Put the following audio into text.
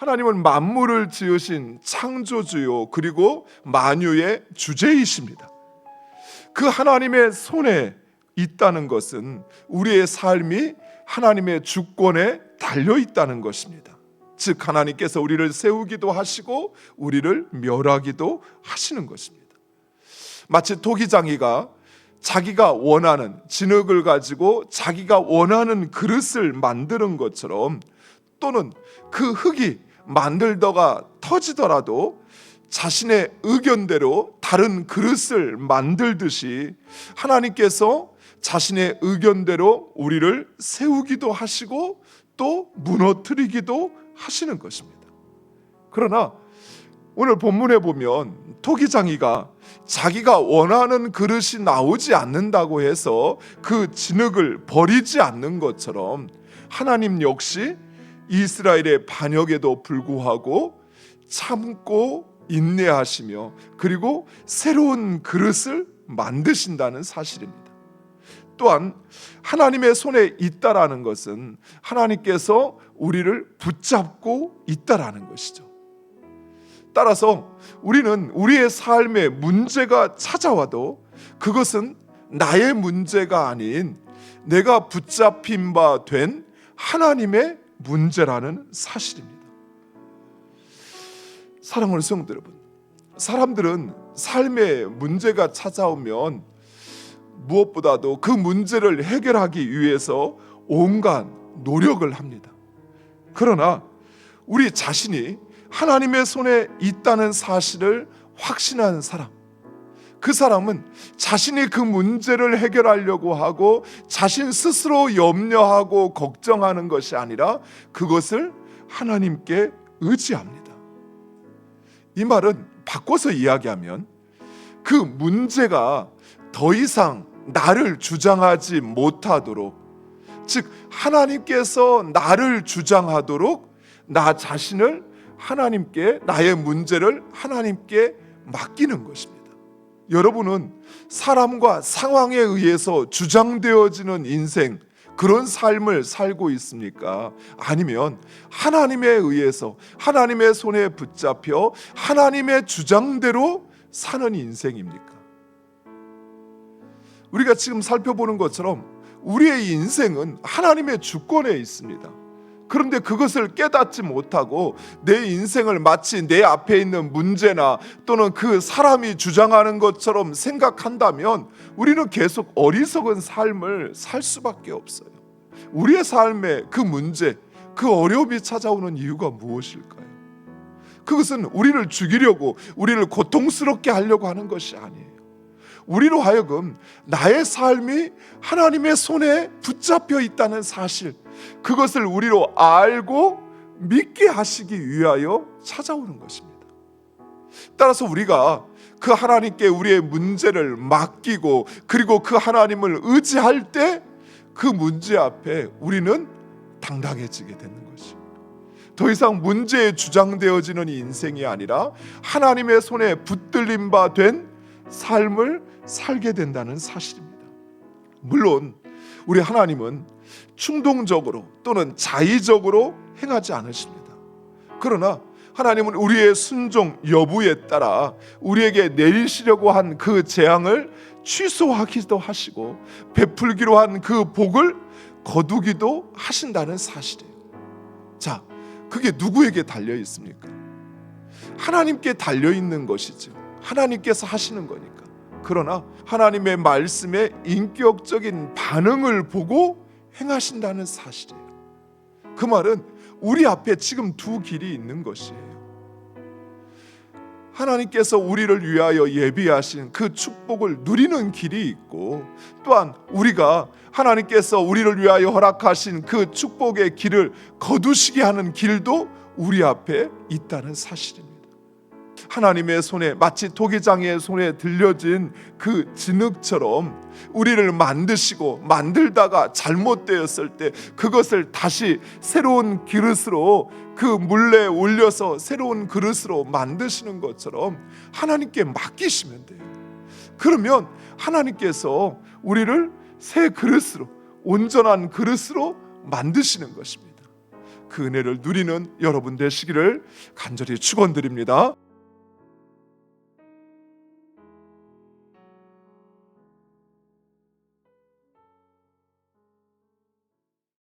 하나님은 만물을 지으신 창조주요 그리고 만유의 주제이십니다. 그 하나님의 손에 있다는 것은 우리의 삶이 하나님의 주권에 달려 있다는 것입니다. 즉 하나님께서 우리를 세우기도 하시고 우리를 멸하기도 하시는 것입니다. 마치 토기장이가 자기가 원하는 진흙을 가지고 자기가 원하는 그릇을 만드는 것처럼, 또는 그 흙이 만들다가 터지더라도 자신의 의견대로 다른 그릇을 만들듯이 하나님께서 자신의 의견대로 우리를 세우기도 하시고 또 무너뜨리기도 하시는 것입니다. 그러나 오늘 본문에 보면 토기장이가 자기가 원하는 그릇이 나오지 않는다고 해서 그 진흙을 버리지 않는 것처럼, 하나님 역시 이스라엘의 반역에도 불구하고 참고 인내하시며 그리고 새로운 그릇을 만드신다는 사실입니다. 또한 하나님의 손에 있다라는 것은 하나님께서 우리를 붙잡고 있다라는 것이죠. 따라서 우리는 우리의 삶에 문제가 찾아와도 그것은 나의 문제가 아닌 내가 붙잡힌 바 된 하나님의 문제라는 사실입니다. 사랑하는 성도 여러분, 사람들은 삶에 문제가 찾아오면 무엇보다도 그 문제를 해결하기 위해서 온갖 노력을 합니다. 그러나 우리 자신이 하나님의 손에 있다는 사실을 확신한 사람, 그 사람은 자신이 그 문제를 해결하려고 하고 자신 스스로 염려하고 걱정하는 것이 아니라 그것을 하나님께 의지합니다. 이 말은 바꿔서 이야기하면 그 문제가 더 이상 나를 주장하지 못하도록, 즉 하나님께서 나를 주장하도록 나 자신을 하나님께, 나의 문제를 하나님께 맡기는 것입니다. 여러분은 사람과 상황에 의해서 주장되어지는 인생, 그런 삶을 살고 있습니까? 아니면 하나님에 의해서 하나님의 손에 붙잡혀 하나님의 주장대로 사는 인생입니까? 우리가 지금 살펴보는 것처럼 우리의 인생은 하나님의 주권에 있습니다. 그런데 그것을 깨닫지 못하고 내 인생을 마치 내 앞에 있는 문제나 또는 그 사람이 주장하는 것처럼 생각한다면 우리는 계속 어리석은 삶을 살 수밖에 없어요. 우리의 삶에 그 문제, 그 어려움이 찾아오는 이유가 무엇일까요? 그것은 우리를 죽이려고, 우리를 고통스럽게 하려고 하는 것이 아니에요. 우리로 하여금 나의 삶이 하나님의 손에 붙잡혀 있다는 사실, 그것을 우리로 알고 믿게 하시기 위하여 찾아오는 것입니다. 따라서 우리가 그 하나님께 우리의 문제를 맡기고 그리고 그 하나님을 의지할 때 그 문제 앞에 우리는 당당해지게 되는 것입니다. 더 이상 문제에 주장되어지는 인생이 아니라 하나님의 손에 붙들림 바 된 삶을 살게 된다는 사실입니다. 물론 우리 하나님은 충동적으로 또는 자의적으로 행하지 않으십니다. 그러나 하나님은 우리의 순종 여부에 따라 우리에게 내리시려고 한 그 재앙을 취소하기도 하시고 베풀기로 한 그 복을 거두기도 하신다는 사실이에요. 자, 그게 누구에게 달려 있습니까? 하나님께 달려 있는 것이죠. 하나님께서 하시는 거니까. 그러나 하나님의 말씀에 인격적인 반응을 보고 행하신다는 사실이에요. 그 말은 우리 앞에 지금 두 길이 있는 것이에요. 하나님께서 우리를 위하여 예비하신 그 축복을 누리는 길이 있고, 또한 우리가 하나님께서 우리를 위하여 허락하신 그 축복의 길을 거두시게 하는 길도 우리 앞에 있다는 사실입니다. 하나님의 손에, 마치 토기장이의 손에 들려진 그 진흙처럼 우리를 만드시고 만들다가 잘못되었을 때 그것을 다시 새로운 그릇으로, 그 물레에 올려서 새로운 그릇으로 만드시는 것처럼 하나님께 맡기시면 돼요. 그러면 하나님께서 우리를 새 그릇으로, 온전한 그릇으로 만드시는 것입니다. 그 은혜를 누리는 여러분 되시기를 간절히 축원드립니다.